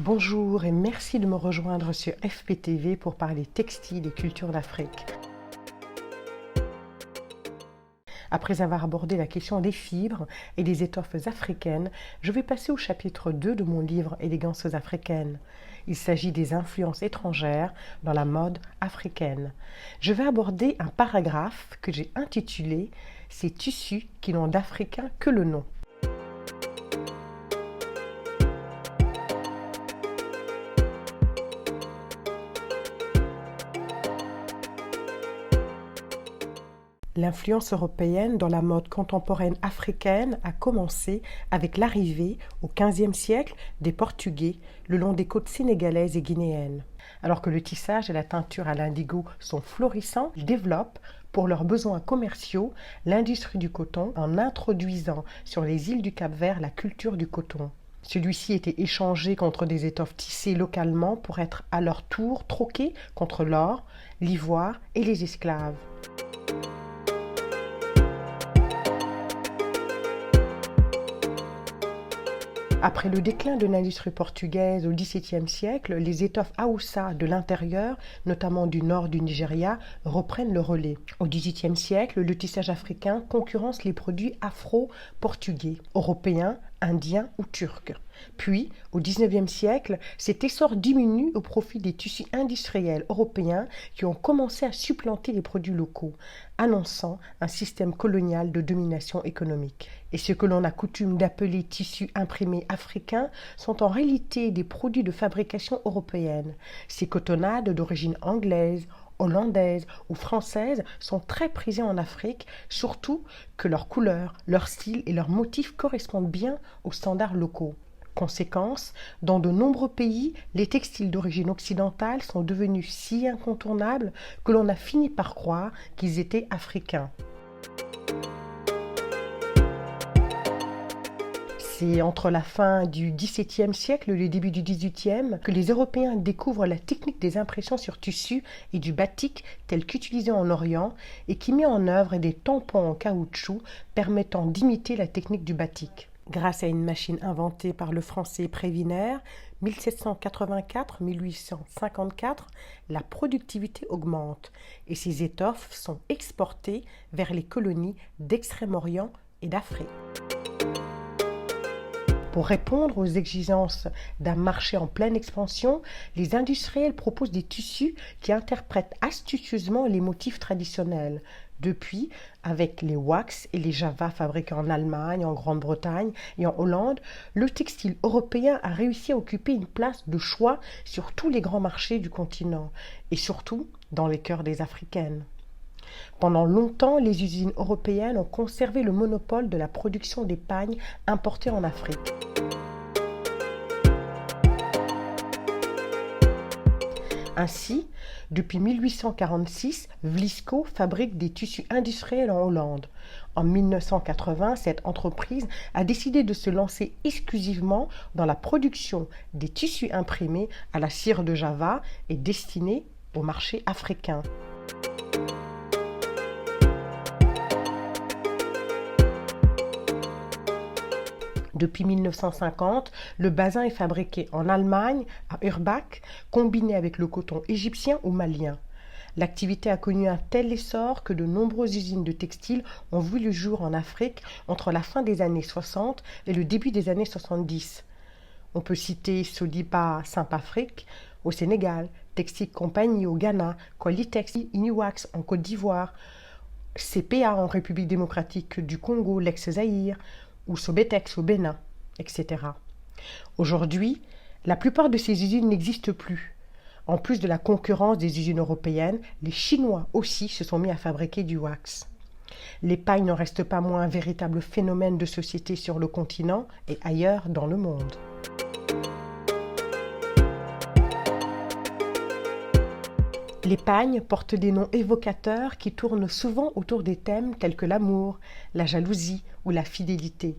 Bonjour et merci de me rejoindre sur FPTV pour parler textile et culture d'Afrique. Après avoir abordé la question des fibres et des étoffes africaines, je vais passer au chapitre 2 de mon livre Élégances africaines. Il s'agit des influences étrangères dans la mode africaine. Je vais aborder un paragraphe que j'ai intitulé « Ces tissus qui n'ont d'africain que le nom ». L'influence européenne dans la mode contemporaine africaine a commencé avec l'arrivée, au XVe siècle, des Portugais le long des côtes sénégalaises et guinéennes. Alors que le tissage et la teinture à l'indigo sont florissants, ils développent, pour leurs besoins commerciaux, l'industrie du coton en introduisant sur les îles du Cap-Vert la culture du coton. Celui-ci était échangé contre des étoffes tissées localement pour être à leur tour troqué contre l'or, l'ivoire et les esclaves. Après le déclin de l'industrie portugaise au XVIIe siècle, les étoffes Hausa de l'intérieur, notamment du nord du Nigeria, reprennent le relais. Au XVIIIe siècle, le tissage africain concurrence les produits afro-portugais, européens, indiens ou turcs. Puis, au XIXe siècle, cet essor diminue au profit des tissus industriels européens qui ont commencé à supplanter les produits locaux, annonçant un système colonial de domination économique. Et ce que l'on a coutume d'appeler tissus imprimés africains sont en réalité des produits de fabrication européenne. Ces cotonnades d'origine anglaise, hollandaise ou française sont très prisées en Afrique, surtout que leurs couleurs, leur style et leurs motifs correspondent bien aux standards locaux. Conséquence, dans de nombreux pays, les textiles d'origine occidentale sont devenus si incontournables que l'on a fini par croire qu'ils étaient africains. C'est entre la fin du XVIIe siècle et le début du XVIIIe que les Européens découvrent la technique des impressions sur tissu et du batik tel qu'utilisé en Orient et qui met en œuvre des tampons en caoutchouc permettant d'imiter la technique du batik. Grâce à une machine inventée par le français Prévinaire, 1784-1854, la productivité augmente et ces étoffes sont exportées vers les colonies d'Extrême-Orient et d'Afrique. Pour répondre aux exigences d'un marché en pleine expansion, les industriels proposent des tissus qui interprètent astucieusement les motifs traditionnels. Depuis, avec les wax et les java fabriqués en Allemagne, en Grande-Bretagne et en Hollande, le textile européen a réussi à occuper une place de choix sur tous les grands marchés du continent et surtout dans les cœurs des Africaines. Pendant longtemps, les usines européennes ont conservé le monopole de la production des pagnes importées en Afrique. Ainsi, depuis 1846, Vlisco fabrique des tissus industriels en Hollande. En 1980, cette entreprise a décidé de se lancer exclusivement dans la production des tissus imprimés à la cire de Java et destinés au marché africain. Depuis 1950, le bazin est fabriqué en Allemagne, à Urbach, combiné avec le coton égyptien ou malien. L'activité a connu un tel essor que de nombreuses usines de textiles ont vu le jour en Afrique entre la fin des années 60 et le début des années 70. On peut citer Sodiba Simpafric au Sénégal, Textile Company au Ghana, Qualitex Inuwax en Côte d'Ivoire, CPA en République démocratique du Congo, l'ex-Zaïre, ou Sobetex au Bénin, etc. Aujourd'hui, la plupart de ces usines n'existent plus. En plus de la concurrence des usines européennes, les Chinois aussi se sont mis à fabriquer du wax. Les pailles n'en restent pas moins un véritable phénomène de société sur le continent et ailleurs dans le monde. Les pagnes portent des noms évocateurs qui tournent souvent autour des thèmes tels que l'amour, la jalousie ou la fidélité,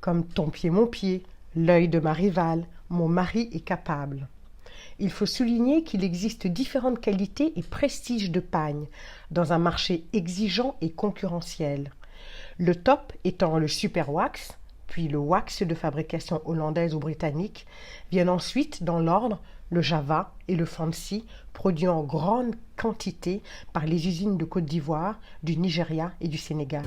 comme ton pied, mon pied, l'œil de ma rivale, mon mari est capable. Il faut souligner qu'il existe différentes qualités et prestiges de pagnes dans un marché exigeant et concurrentiel. Le top étant le super wax, puis le wax de fabrication hollandaise ou britannique, viennent ensuite, dans l'ordre, le Java et le Fancy, produits en grande quantité par les usines de Côte d'Ivoire, du Nigeria et du Sénégal.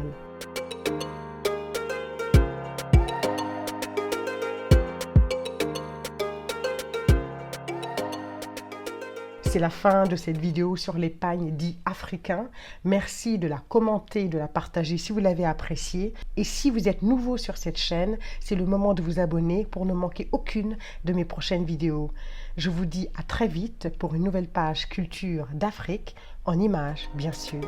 C'est la fin de cette vidéo sur les pagnes dits africains. Merci de la commenter, de la partager si vous l'avez appréciée. Et si vous êtes nouveau sur cette chaîne, c'est le moment de vous abonner pour ne manquer aucune de mes prochaines vidéos. Je vous dis à très vite pour une nouvelle page culture d'Afrique, en images bien sûr.